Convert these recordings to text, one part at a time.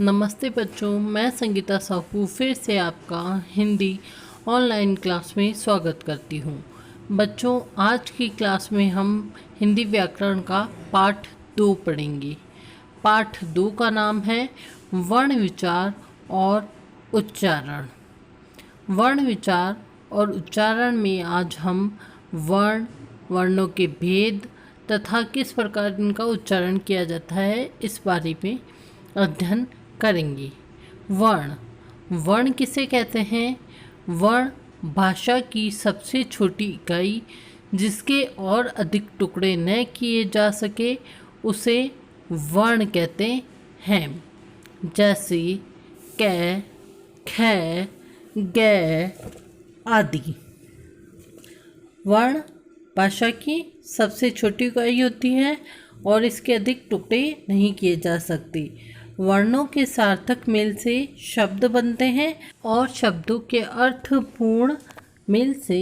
नमस्ते बच्चों, मैं संगीता साहू फिर से आपका हिंदी ऑनलाइन क्लास में स्वागत करती हूँ। बच्चों, आज की क्लास में हम हिंदी व्याकरण का पाठ 2 पढ़ेंगे। पाठ 2 का नाम है वर्ण विचार और उच्चारण। वर्ण विचार और उच्चारण में आज हम वर्णों के भेद तथा किस प्रकार इनका उच्चारण किया जाता है इस बारे में अध्ययन करेंगे। वर्ण किसे कहते हैं? वर्ण भाषा की सबसे छोटी इकाई जिसके और अधिक टुकड़े न किए जा सके उसे वर्ण कहते हैं। जैसे क, ख, ग आदि। वर्ण भाषा की सबसे छोटी इकाई होती है और इसके अधिक टुकड़े नहीं किए जा सकते। वर्णों के सार्थक मेल से शब्द बनते हैं और शब्दों के अर्थपूर्ण मेल से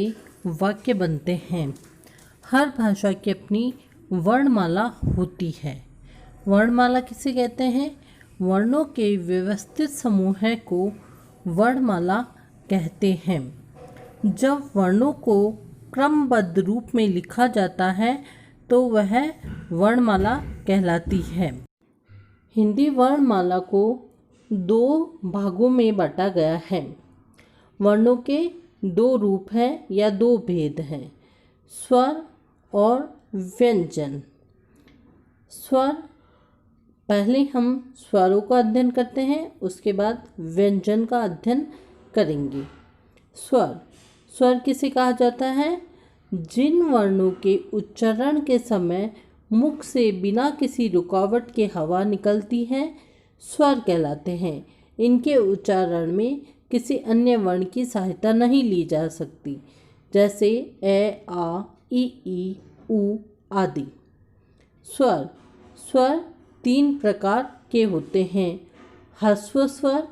वाक्य बनते हैं। हर भाषा की अपनी वर्णमाला होती है। वर्णमाला किसे कहते हैं? वर्णों के व्यवस्थित समूह को वर्णमाला कहते हैं। जब वर्णों को क्रमबद्ध रूप में लिखा जाता है तो वह वर्णमाला कहलाती है। हिंदी वर्णमाला को 2 भागों में बांटा गया है। वर्णों के 2 रूप हैं या 2 भेद हैं, स्वर और व्यंजन। स्वर, पहले हम स्वरों का अध्ययन करते हैं, उसके बाद व्यंजन का अध्ययन करेंगे। स्वर किसे कहा जाता है? जिन वर्णों के उच्चारण के समय मुख से बिना किसी रुकावट के हवा निकलती है स्वर कहलाते हैं। इनके उच्चारण में किसी अन्य वर्ण की सहायता नहीं ली जा सकती, जैसे ए, आ, ई, उ आदि। स्वर 3 प्रकार के होते हैं, ह्रस्व स्वर,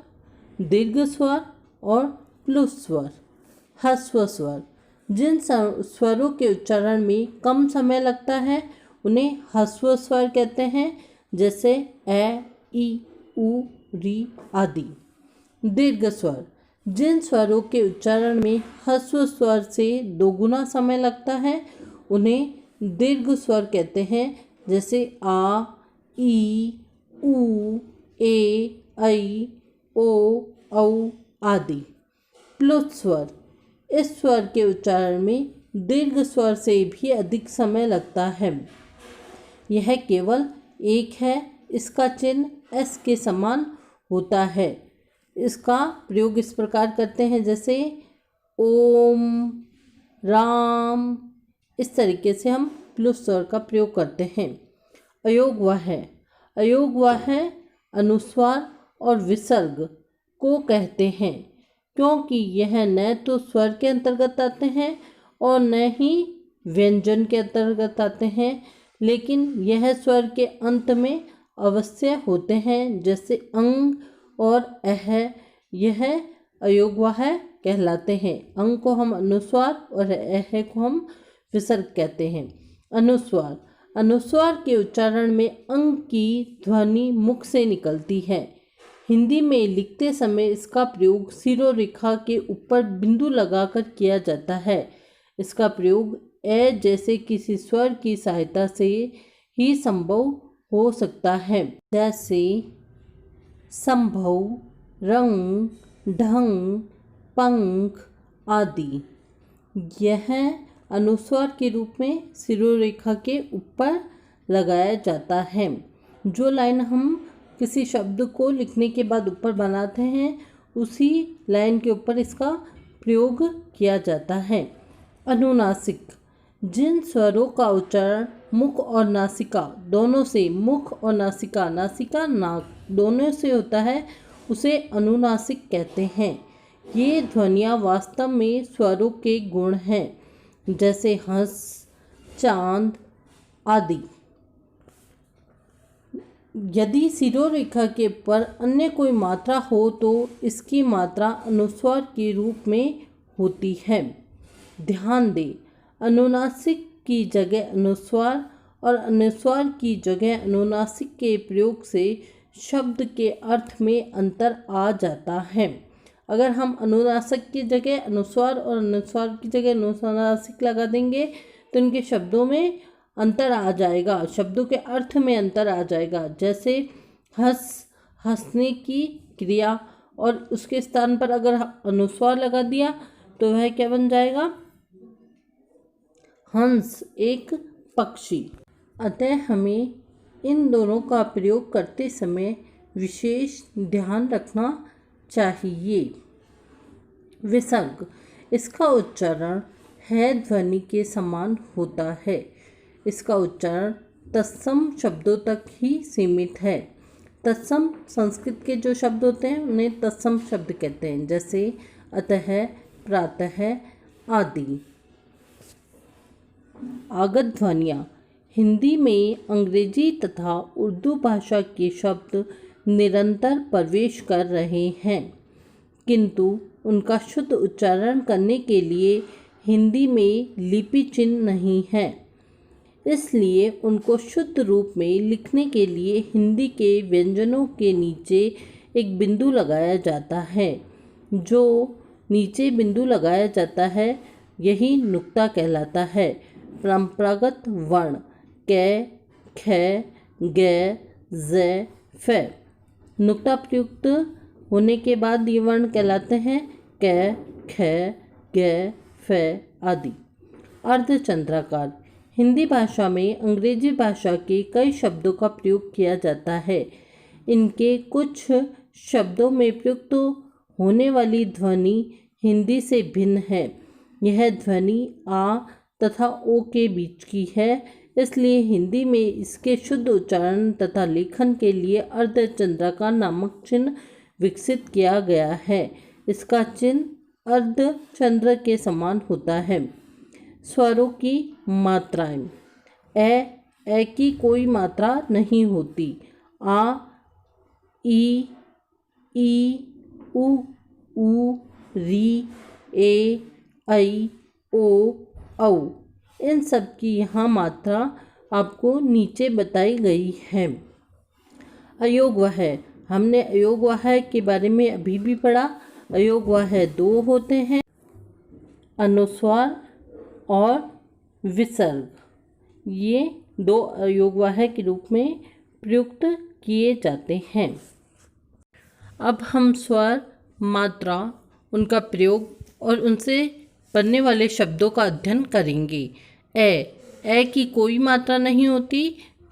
दीर्घ स्वर और प्लुत स्वर। ह्रस्व स्वर, जिन स्वरों के उच्चारण में कम समय लगता है उन्हें ह्रस्व स्वर कहते हैं, जैसे ए, ई, उ, री आदि। दीर्घ स्वर, जिन स्वरों के उच्चारण में ह्रस्व स्वर से 2 गुना समय लगता है उन्हें दीर्घ स्वर कहते हैं, जैसे आ, ई, उ, ए, ऐ, ओ, औ आदि। प्लुत स्वर, इस स्वर के उच्चारण में दीर्घ स्वर से भी अधिक समय लगता है। यह केवल एक है, इसका चिन्ह एस के समान होता है। इसका प्रयोग इस प्रकार करते हैं, जैसे ओम, राम। इस तरीके से हम प्लुत स्वर का प्रयोग करते हैं। अयोग वह अनुस्वार और विसर्ग को कहते हैं, क्योंकि यह न तो स्वर के अंतर्गत आते हैं और न ही व्यंजन के अंतर्गत आते हैं, लेकिन यह स्वर के अंत में अवश्य होते हैं, जैसे अंग और अह। यह अयोगवाह कहलाते हैं। अंग को हम अनुस्वार और अह को हम विसर्ग कहते हैं। अनुस्वार के उच्चारण में अंग की ध्वनि मुख से निकलती है। हिंदी में लिखते समय इसका प्रयोग शिरोरेखा के ऊपर बिंदु लगाकर किया जाता है। इसका प्रयोग ए जैसे किसी स्वर की सहायता से ही संभव हो सकता है, जैसे संभव, रंग, ढंग, पंख आदि। यह अनुस्वार के रूप में शिरोरेखा के ऊपर लगाया जाता है। जो लाइन हम किसी शब्द को लिखने के बाद ऊपर बनाते हैं उसी लाइन के ऊपर इसका प्रयोग किया जाता है। अनुनासिक, जिन स्वरों का उच्चारण मुख और नासिका दोनों से, मुख और नासिका, नाक दोनों से होता है, उसे अनुनासिक कहते हैं। ये ध्वनियाँ वास्तव में स्वरों के गुण हैं, जैसे हंस, चांद आदि। यदि शिरोरेखा के पर अन्य कोई मात्रा हो तो इसकी मात्रा अनुस्वार के रूप में होती है। ध्यान दें, अनुनासिक की जगह अनुस्वार और अनुस्वार की जगह अनुनासिक के प्रयोग से शब्द के अर्थ में अंतर आ जाता है। अगर हम अनुनासिक की जगह अनुस्वार और अनुस्वार की जगह अनुनासिक लगा देंगे तो इनके शब्दों में अंतर आ जाएगा, शब्दों के अर्थ में अंतर आ जाएगा। जैसे हंसने की क्रिया और उसके स्थान पर अगर अनुस्वार लगा दिया तो वह क्या बन जाएगा? हंस, एक पक्षी। अतः हमें इन दोनों का प्रयोग करते समय विशेष ध्यान रखना चाहिए। विसर्ग, इसका उच्चारण है ध्वनि के समान होता है। इसका उच्चारण तत्सम शब्दों तक ही सीमित है। तत्सम संस्कृत के जो शब्द होते हैं उन्हें तत्सम शब्द कहते हैं, जैसे अतः, प्रातः आदि। आगत ध्वनियाँ, हिंदी में अंग्रेजी तथा उर्दू भाषा के शब्द निरंतर प्रवेश कर रहे हैं, किंतु उनका शुद्ध उच्चारण करने के लिए हिंदी में लिपि चिन्ह नहीं है। इसलिए उनको शुद्ध रूप में लिखने के लिए हिंदी के व्यंजनों के नीचे एक बिंदु लगाया जाता है। जो नीचे बिंदु लगाया जाता है यही नुक्ता कहलाता है। परंपरागत वर्ण क, ख, ग, ज़, फ नुक्ता प्रयुक्त होने के बाद ये वर्ण कहलाते हैं क, ख, ग, फ आदि। अर्धचंद्राकार, हिंदी भाषा में अंग्रेजी भाषा के कई शब्दों का प्रयोग किया जाता है। इनके कुछ शब्दों में प्रयुक्त होने वाली ध्वनि हिंदी से भिन्न है। यह ध्वनि आ तथा ओ के बीच की है, इसलिए हिंदी में इसके शुद्ध उच्चारण तथा लेखन के लिए अर्धचंद्राकार नामक चिन्ह विकसित किया गया है। इसका चिन्ह अर्धचंद्र के समान होता है। स्वरों की मात्राएं, ए की कोई मात्रा नहीं होती। आ, ई, उ, री, ए, ऐ, ओ, औ इन सब की यहाँ मात्रा आपको नीचे बताई गई है। अयोगवाह, हमने अयोगवाह के बारे में अभी भी पढ़ा। अयोगवाह दो होते हैं, अनुस्वार और विसर्ग। ये दो अयोगवाह के रूप में प्रयुक्त किए जाते हैं। अब हम स्वर, मात्रा, उनका प्रयोग और उनसे बनने वाले शब्दों का अध्ययन करेंगे। ए की कोई मात्रा नहीं होती।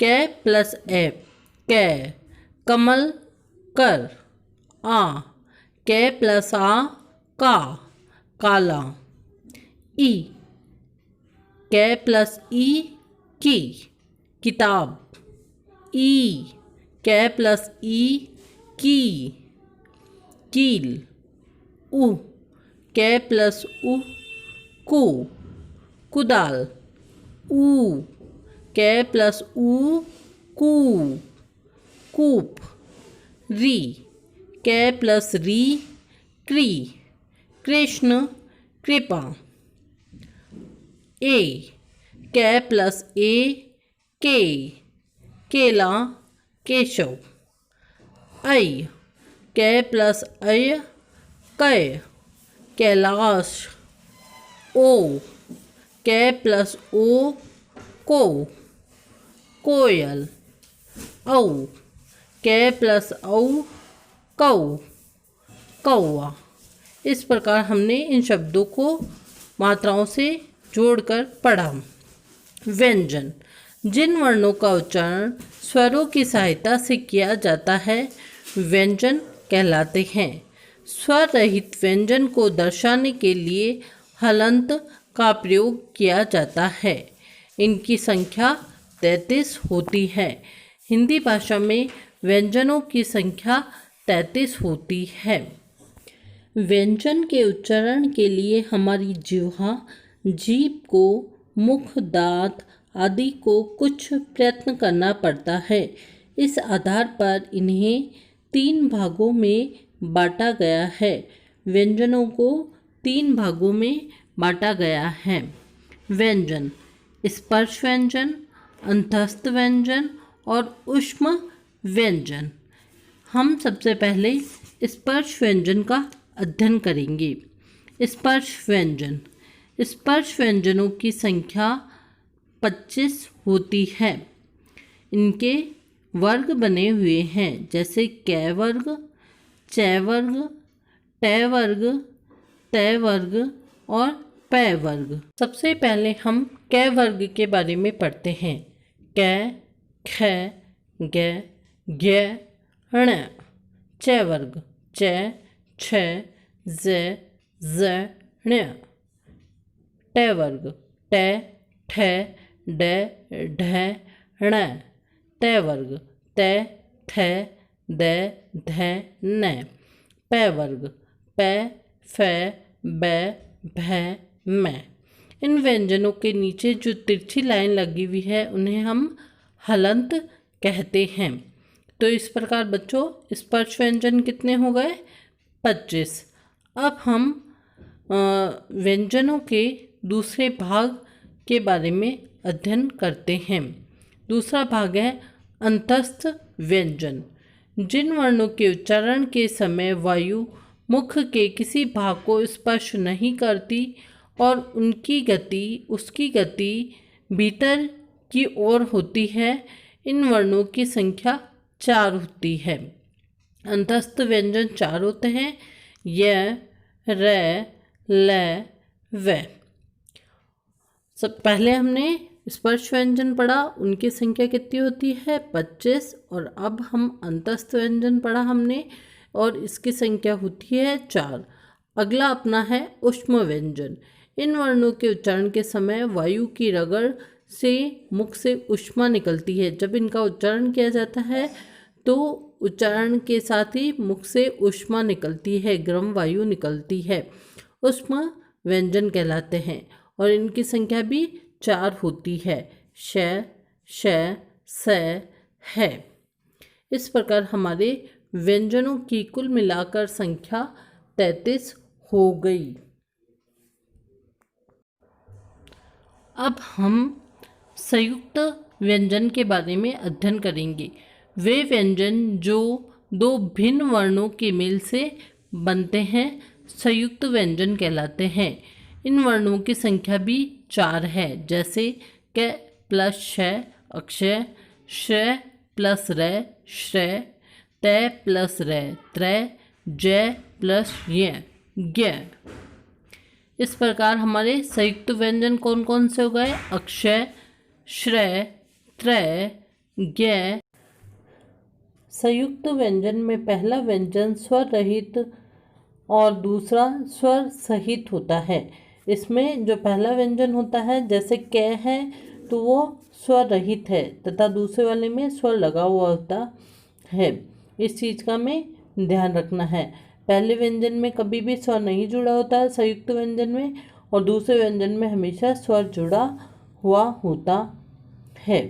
कै प्लस ए, कै। कमल, कर। आ, कै प्लस आ, का, काला। ई, कै प्लस ई, की, किताब। ई, कै प्लस ई, की, कील। उ, कै प्लस उ, कु, कुदाल। ऊ, कै प्लस ऊ, कू, कूप। री, कै प्लस री, क्री, कृष्ण, कृपा। ए, कै प्लस ए, के, केला, केशव। ऐ, कै प्लस ऐ, कै, कैलाश। ओ, कै प्लस ओ, को, कोयल। औ, कै प्लस औ, कौ, कौआ। इस प्रकार हमने इन शब्दों को मात्राओं से जोड़कर पढ़ा। व्यंजन, जिन वर्णों का उच्चारण स्वरों की सहायता से किया जाता है व्यंजन कहलाते हैं। स्वर रहित व्यंजन को दर्शाने के लिए हलंत का प्रयोग किया जाता है। इनकी संख्या 33 होती है। हिंदी भाषा में व्यंजनों की संख्या 33 होती है। व्यंजन के उच्चारण के लिए हमारी जिह्वा, जीभ को, मुख, दांत आदि को कुछ प्रयत्न करना पड़ता है। इस आधार पर इन्हें 3 भागों में बांटा गया है। व्यंजनों को 3 भागों में बांटा गया है। व्यंजन, स्पर्श व्यंजन, अंतस्थ व्यंजन और ऊष्म व्यंजन। हम सबसे पहले स्पर्श व्यंजन का अध्ययन करेंगे। स्पर्श व्यंजन, स्पर्श व्यंजनों की संख्या 25 होती है। इनके वर्ग बने हुए हैं, जैसे कै वर्ग, चै वर्ग, टै वर्ग, तै वर्ग और पै वर्ग। सबसे पहले हम कै वर्ग के बारे में पढ़ते हैं। कै, ख, ग, ज्ञ, ण। चै वर्ग, चै, छ, ज, ज़, ण। टै वर्ग, टै, ठ, ड, ढ, ण। तै वर्ग, तै, थ, द, ध, न। पै वर्ग, पै, फ, ब, भ, म। इन व्यंजनों के नीचे जो तिरछी लाइन लगी हुई है उन्हें हम हलंत कहते हैं। तो इस प्रकार बच्चों स्पर्श व्यंजन कितने हो गए? 25। अब हम व्यंजनों के दूसरे भाग के बारे में अध्ययन करते हैं। दूसरा भाग है अंतस्थ व्यंजन। जिन वर्णों के उच्चारण के समय वायु मुख के किसी भाग को स्पर्श नहीं करती और उसकी गति भीतर की ओर होती है, इन वर्णों की संख्या 4 होती है। अंतस्थ व्यंजन 4 होते हैं, य, र, ल, व। सब पहले हमने स्पर्श व्यंजन पढ़ा, उनकी संख्या कितनी होती है? 25। और अब हम अंतस्थ व्यंजन पढ़ा हमने और इसकी संख्या होती है 4। अगला अपना है ऊष्म व्यंजन। इन वर्णों के उच्चारण के समय वायु की रगड़ से मुख से ऊष्मा निकलती है। जब इनका उच्चारण किया जाता है तो उच्चारण के साथ ही मुख से ऊष्मा निकलती है, गर्म वायु निकलती है, ऊष्म व्यंजन कहलाते हैं और इनकी संख्या भी 4 होती है। श, श, स, है। इस प्रकार हमारे व्यंजनों की कुल मिलाकर संख्या 33 हो गई। अब हम संयुक्त व्यंजन के बारे में अध्ययन करेंगे। वे व्यंजन जो 2 भिन्न वर्णों के मेल से बनते हैं संयुक्त व्यंजन कहलाते हैं। इन वर्णों की संख्या भी 4 है, जैसे क प्लस श अक्षय, श प्लस र श्रय, तै प्लस र त्रय, ज प्लस य ज्ञ। इस प्रकार हमारे संयुक्त व्यंजन कौन कौन से हो गए? अक्षय, श्रय, त्रय, ज्ञ। संयुक्त व्यंजन में पहला व्यंजन स्वर रहित और दूसरा स्वर सहित होता है। इसमें जो पहला व्यंजन होता है, जैसे कै है तो वो स्वर रहित है तथा दूसरे वाले में स्वर लगा हुआ होता है। इस चीज़ का हमें ध्यान रखना है। पहले व्यंजन में कभी भी स्वर नहीं जुड़ा होता है संयुक्त व्यंजन में, और दूसरे व्यंजन में हमेशा स्वर जुड़ा हुआ होता है।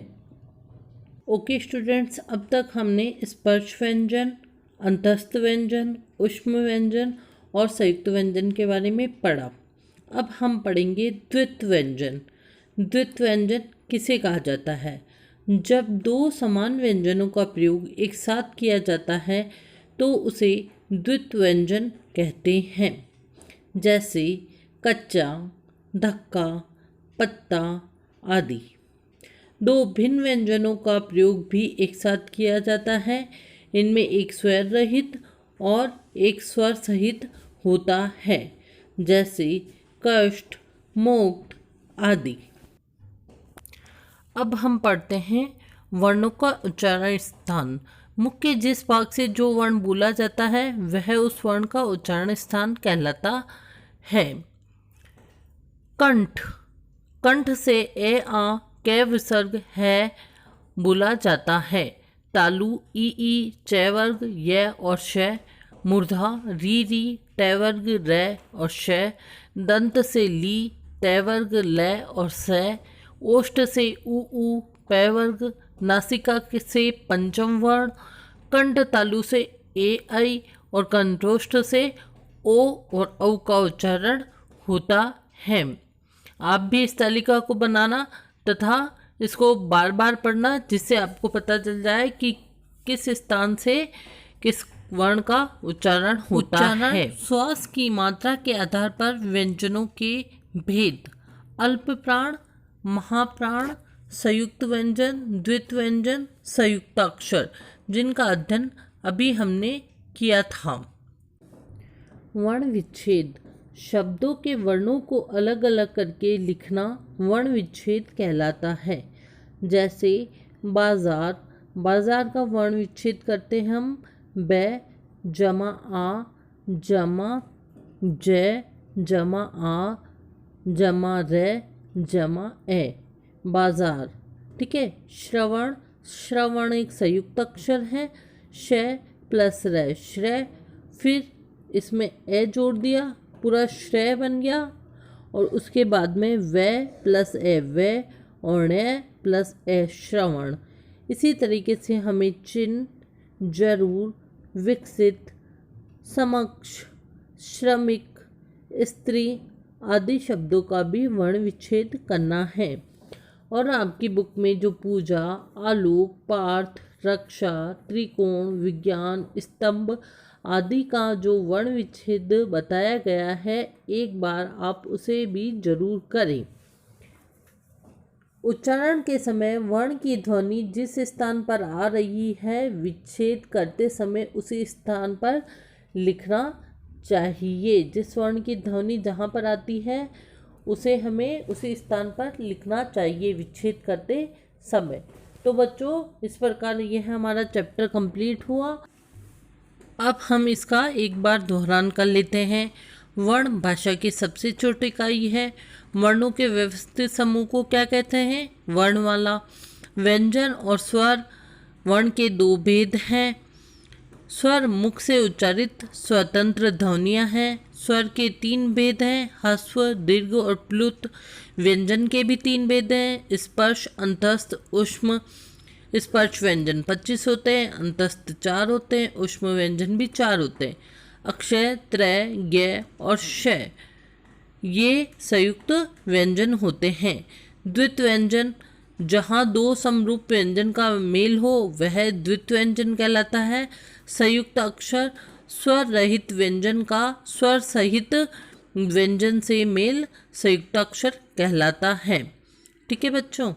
ओके स्टूडेंट्स, अब तक हमने स्पर्श व्यंजन, अंतस्थ व्यंजन, ऊष्म व्यंजन और संयुक्त व्यंजन के बारे में पढ़ा। अब हम पढ़ेंगे द्वित्व व्यंजन। द्वित्व व्यंजन किसे कहा जाता है? जब 2 समान व्यंजनों का प्रयोग एक साथ किया जाता है तो उसे द्वित्व व्यंजन कहते हैं। जैसे कच्चा, धक्का, पत्ता आदि। 2 भिन्न व्यंजनों का प्रयोग भी एक साथ किया जाता है। इनमें एक स्वर रहित और एक स्वर सहित होता है, जैसे कष्ट, मोक्ष आदि। अब हम पढ़ते हैं वर्णों का उच्चारण स्थान। मुख के जिस भाग से जो वर्ण बोला जाता है वह उस वर्ण का उच्चारण स्थान कहलाता है। कंठ, कंठ से ए आ कै विसर्ग है बोला जाता है। तालु ई चै वर्ग य और श। मूर्धा री टै वर्ग रै और श। दंत से ली तै वर्ग ल और स। ओष्ठ से ऊ पै वर्ग। नासिका से पंचम वर्ण। कंठ तालु से ए ऐ और कंठोष्ठ से ओ और औ का उच्चारण होता है। आप भी इस तालिका को बनाना तथा इसको बार बार पढ़ना, जिससे आपको पता चल जाए कि किस स्थान से किस वर्ण का उच्चारण होता है। श्वास की मात्रा के आधार पर व्यंजनों के भेद: अल्प प्राण, महाप्राण, संयुक्त व्यंजन, द्वित व्यंजन, संयुक्ताक्षर, जिनका अध्ययन अभी हमने किया था। वर्ण विच्छेद: शब्दों के वर्णों को अलग अलग करके लिखना वर्ण विच्छेद कहलाता है। जैसे बाजार, बाजार का वर्ण विच्छेद करते हम बै जमा आ जमा जय जमा आ जमा रे जमा ए, बाजार। ठीक है। श्रवण, श्रवण एक संयुक्त अक्षर है, श प्लस रे श्रय, फिर इसमें ए जोड़ दिया, पूरा श्रेय बन गया, और उसके बाद में वै प्लस ए वै और ण प्लस ए श्रवण। इसी तरीके से हमें चिन्ह, जरूर, विकसित, समक्ष, श्रमिक, स्त्री आदि शब्दों का भी वर्ण विच्छेद करना है। और आपकी बुक में जो पूजा, आलोक, पार्थ, रक्षा, त्रिकोण, विज्ञान, स्तंभ आदि का जो वर्ण विच्छेद बताया गया है, एक बार आप उसे भी जरूर करें। उच्चारण के समय वर्ण की ध्वनि जिस स्थान पर आ रही है, विच्छेद करते समय उसी स्थान पर लिखना चाहिए। जिस वर्ण की ध्वनि जहाँ पर आती है उसे हमें उसी स्थान पर लिखना चाहिए विच्छेद करते समय। तो बच्चों, इस प्रकार यह हमारा चैप्टर कंप्लीट हुआ। अब हम इसका एक बार दोहरान कर लेते हैं। वर्ण भाषा की सबसे छोटी इकाई है। वर्णों के व्यवस्थित समूह को क्या कहते हैं? वर्णमाला। व्यंजन और स्वर वर्ण के दो भेद हैं। स्वर मुख से उच्चारित स्वतंत्र ध्वनियाँ हैं। स्वर के तीन भेद हैं, ह्रस्व, दीर्घ और प्लुत। व्यंजन के भी तीन भेद हैं, स्पर्श, अंतस्थ, ऊष्म। स्पर्श व्यंजन 25 होते हैं, अंतस्थ 4 होते हैं, ऊष्म व्यंजन भी 4 होते हैं। अक्षय, त्रय, ज्ञ और शय ये संयुक्त व्यंजन होते हैं। द्वित व्यंजन, जहाँ दो समरूप व्यंजन का मेल हो वह द्वित व्यंजन कहलाता है। संयुक्त अक्षर, स्वर रहित व्यंजन का स्वर सहित व्यंजन से मेल संयुक्त अक्षर कहलाता है। ठीक है बच्चों।